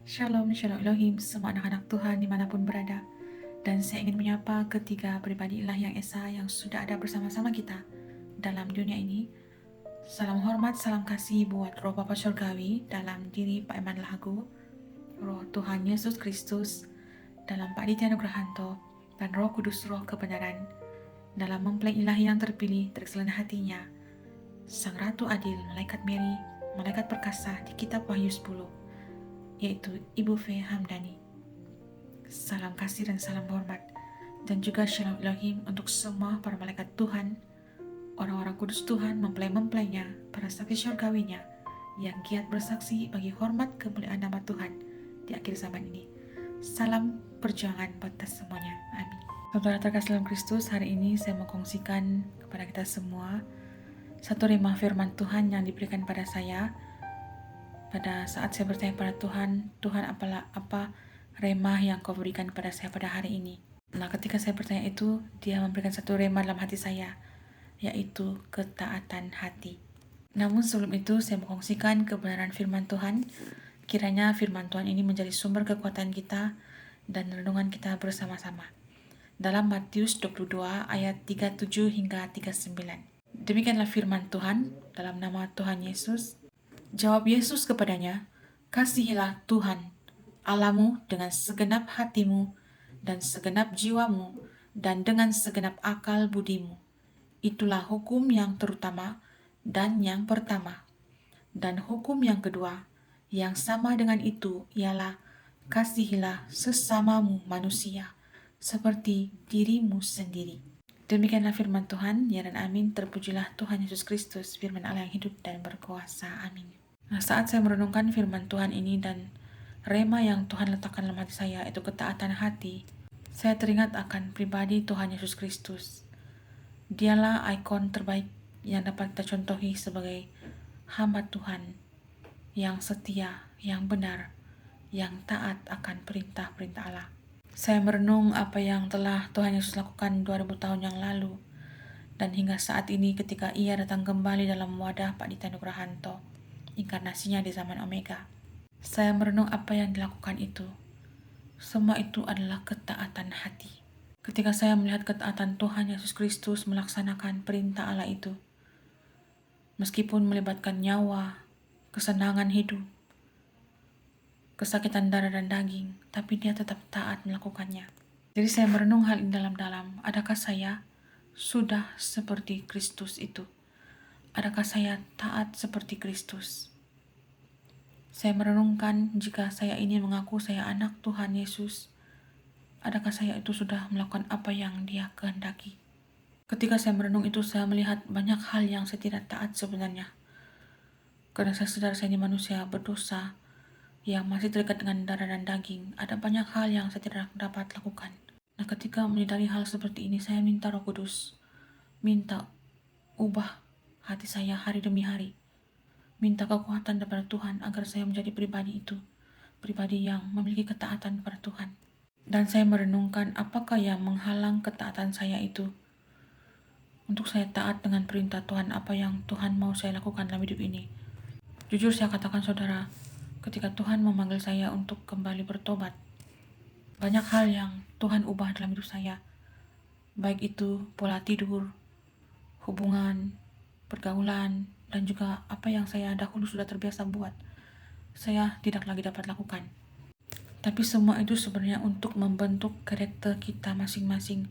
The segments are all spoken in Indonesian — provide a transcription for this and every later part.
Shalom, Shalom Elohim, semua anak-anak Tuhan dimanapun berada. Dan saya ingin menyapa ketiga pribadi ilahi yang esa yang sudah ada bersama-sama kita dalam dunia ini. Salam hormat, salam kasih buat Roh Bapa Surgawi dalam diri Pak Eman Lahagu, Roh Tuhan Yesus Kristus dalam Pak Ditya Nugrahanto, dan Roh Kudus Roh Kebenaran dalam mempelai ilahi yang terpilih terkeselan hatinya, Sang Ratu Adil, Malaikat Mary, Malaikat Perkasa di Kitab Wahyu 10, yaitu Ibu V. Hamdani. Salam kasih dan salam hormat, dan juga Shalom Elohim untuk semua para malaikat Tuhan, orang-orang kudus Tuhan, mempelai-mempelainya, para saksi syurgawinya, yang giat bersaksi bagi hormat kemuliaan nama Tuhan di akhir zaman ini. Salam perjuangan buat kita semuanya. Amin. Saudara terkasih dalam Kristus, hari ini saya mau kongsikan kepada kita semua satu rema firman Tuhan yang diberikan pada saya pada saat saya bertanya pada Tuhan, Tuhan apa rema yang kau berikan pada saya pada hari ini. Nah, ketika saya bertanya itu, dia memberikan satu rema dalam hati saya, yaitu ketaatan hati. Namun sebelum itu, saya mau kongsikan kebenaran firman Tuhan. Kiranya firman Tuhan ini menjadi sumber kekuatan kita dan renungan kita bersama-sama. Dalam Matius 22 ayat 37 hingga 39. Demikianlah firman Tuhan dalam nama Tuhan Yesus. Jawab Yesus kepadanya, "Kasihilah Tuhan Allahmu dengan segenap hatimu dan segenap jiwamu dan dengan segenap akal budimu. Itulah hukum yang terutama dan yang pertama. Dan hukum yang kedua, yang sama dengan itu ialah kasihilah sesamamu manusia seperti dirimu sendiri." Demikianlah firman Tuhan, ya dan amin. Terpujilah Tuhan Yesus Kristus, firman Allah yang hidup dan berkuasa. Amin. Nah, saat saya merenungkan firman Tuhan ini dan rema yang Tuhan letakkan dalam hati saya, itu ketaatan hati, saya teringat akan pribadi Tuhan Yesus Kristus. Dialah ikon terbaik yang dapat kita contohi sebagai hamba Tuhan yang setia, yang benar, yang taat akan perintah-perintah Allah. Saya merenung apa yang telah Tuhan Yesus lakukan 2000 tahun yang lalu, dan hingga saat ini ketika ia datang kembali dalam wadah Pak Ditya Nugrahanto, inkarnasinya di zaman Omega. Saya merenung apa yang dilakukan itu. Semua itu adalah ketaatan hati. Ketika saya melihat ketaatan Tuhan Yesus Kristus melaksanakan perintah Allah itu, meskipun melibatkan nyawa, kesenangan hidup, kesakitan darah dan daging, tapi dia tetap taat melakukannya. Jadi saya merenung hal ini dalam-dalam. Adakah saya sudah seperti Kristus itu? Adakah saya taat seperti Kristus? Saya merenungkan jika saya ini mengaku saya anak Tuhan Yesus, adakah saya itu sudah melakukan apa yang Dia kehendaki? Ketika saya merenung itu, saya melihat banyak hal yang saya tidak taat sebenarnya. Karena saya sadar saya ini manusia berdosa yang masih terikat dengan darah dan daging. Ada banyak hal yang saya tidak dapat lakukan. Nah, ketika menyadari hal seperti ini, saya minta Roh Kudus, minta ubah hati saya hari demi hari. Minta kekuatan daripada Tuhan agar saya menjadi pribadi itu, pribadi yang memiliki ketaatan kepada Tuhan. Dan saya merenungkan apakah yang menghalang ketaatan saya itu untuk saya taat dengan perintah Tuhan, apa yang Tuhan mau saya lakukan dalam hidup ini. Jujur saya katakan saudara, ketika Tuhan memanggil saya untuk kembali bertobat, banyak hal yang Tuhan ubah dalam hidup saya, baik itu pola tidur, hubungan, pergaulan, dan juga apa yang saya dahulu sudah terbiasa buat, saya tidak lagi dapat lakukan. Tapi semua itu sebenarnya untuk membentuk karakter kita masing-masing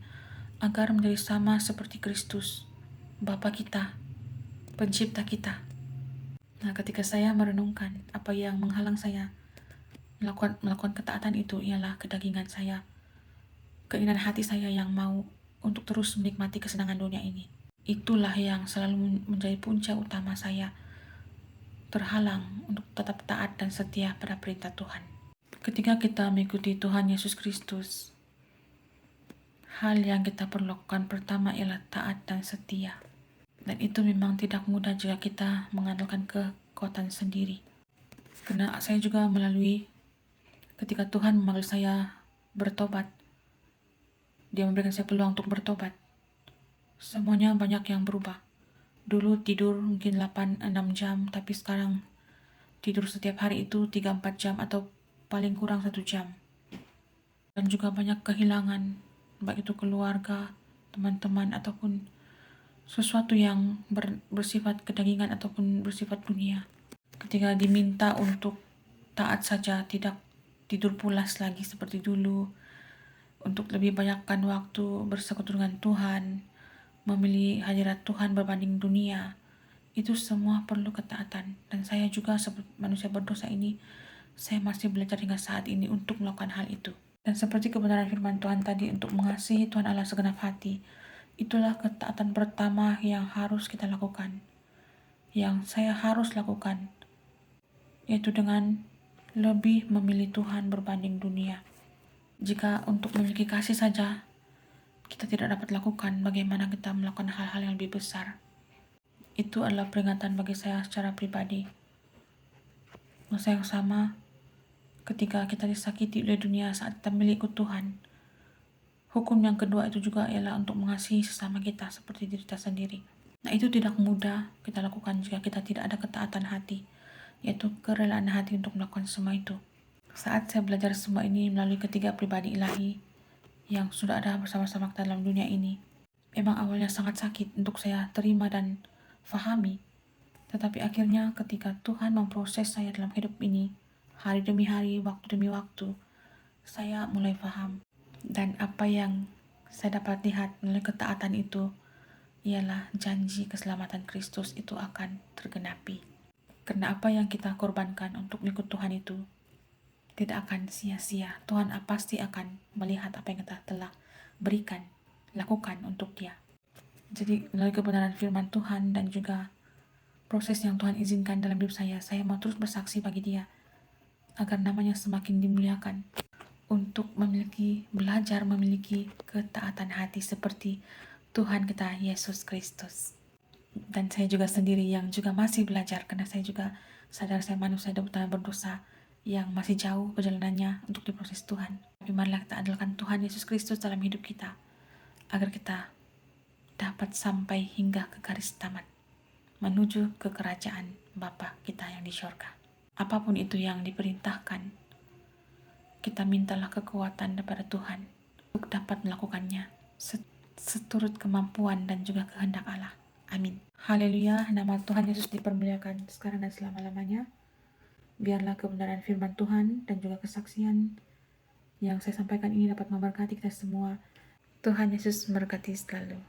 agar menjadi sama seperti Kristus, Bapa kita, Pencipta kita. Nah, ketika saya merenungkan apa yang menghalang saya melakukan ketaatan itu ialah kedagingan saya, keinginan hati saya yang mau untuk terus menikmati kesenangan dunia ini. Itulah yang selalu menjadi punca utama saya terhalang untuk tetap taat dan setia pada perintah Tuhan. Ketika kita mengikuti Tuhan Yesus Kristus, hal yang kita perlu lakukan pertama ialah taat dan setia. Dan itu memang tidak mudah jika kita mengandalkan kekuatan sendiri. Karena saya juga melalui ketika Tuhan memanggil saya bertobat, Dia memberikan saya peluang untuk bertobat. Semuanya banyak yang berubah. Dulu tidur mungkin 8-6 jam, tapi sekarang tidur setiap hari itu 3-4 jam atau paling kurang 1 jam. Dan juga banyak kehilangan, baik itu keluarga, teman-teman, ataupun sesuatu yang bersifat kedagingan ataupun bersifat dunia. Ketika diminta untuk taat saja, tidak tidur pulas lagi seperti dulu, untuk lebih banyakkan waktu bersekutu dengan Tuhan, memilih hadirat Tuhan berbanding dunia, itu semua perlu ketaatan. Dan saya juga seperti manusia berdosa ini, saya masih belajar hingga saat ini untuk melakukan hal itu. Dan seperti kebenaran firman Tuhan tadi, untuk mengasihi Tuhan Allah segenap hati, itulah ketaatan pertama yang harus kita lakukan, yang saya harus lakukan, yaitu dengan lebih memilih Tuhan berbanding dunia. Jika untuk memiliki kasih saja kita tidak dapat lakukan, bagaimana kita melakukan hal-hal yang lebih besar? Itu adalah peringatan bagi saya secara pribadi. Masa yang sama, ketika kita disakiti oleh dunia saat kita memiliki Tuhan, hukum yang kedua itu juga ialah untuk mengasihi sesama kita seperti diri kita sendiri. Nah, itu tidak mudah kita lakukan jika kita tidak ada ketaatan hati, yaitu kerelaan hati untuk melakukan semua itu. Saat saya belajar semua ini melalui ketiga pribadi ilahi yang sudah ada bersama-sama kita dalam dunia ini, memang awalnya sangat sakit untuk saya terima dan fahami. Tetapi akhirnya ketika Tuhan memproses saya dalam hidup ini, hari demi hari, waktu demi waktu, saya mulai paham. Dan apa yang saya dapat lihat melalui ketaatan itu, ialah janji keselamatan Kristus itu akan tergenapi. Karena apa yang kita korbankan untuk mengikut Tuhan itu tidak akan sia-sia. Tuhan pasti akan melihat apa yang kita telah berikan, lakukan untuk Dia. Jadi melalui kebenaran firman Tuhan dan juga proses yang Tuhan izinkan dalam hidup saya mau terus bersaksi bagi Dia agar namanya semakin dimuliakan, untuk belajar memiliki ketaatan hati seperti Tuhan kita Yesus Kristus. Dan saya juga sendiri yang juga masih belajar, karena saya juga sadar saya manusia berdosa yang masih jauh perjalanannya untuk diproses Tuhan. Tapi marilah kita andalkan Tuhan Yesus Kristus dalam hidup kita, agar kita dapat sampai hingga ke garis tamat, menuju ke kerajaan Bapa kita yang di surga. Apapun itu yang diperintahkan, kita mintalah kekuatan daripada Tuhan untuk dapat melakukannya seturut kemampuan dan juga kehendak Allah. Amin. Haleluya, nama Tuhan Yesus dipermuliakan sekarang dan selama-lamanya. Biarlah kebenaran firman Tuhan dan juga kesaksian yang saya sampaikan ini dapat memberkati kita semua. Tuhan Yesus memberkati selalu.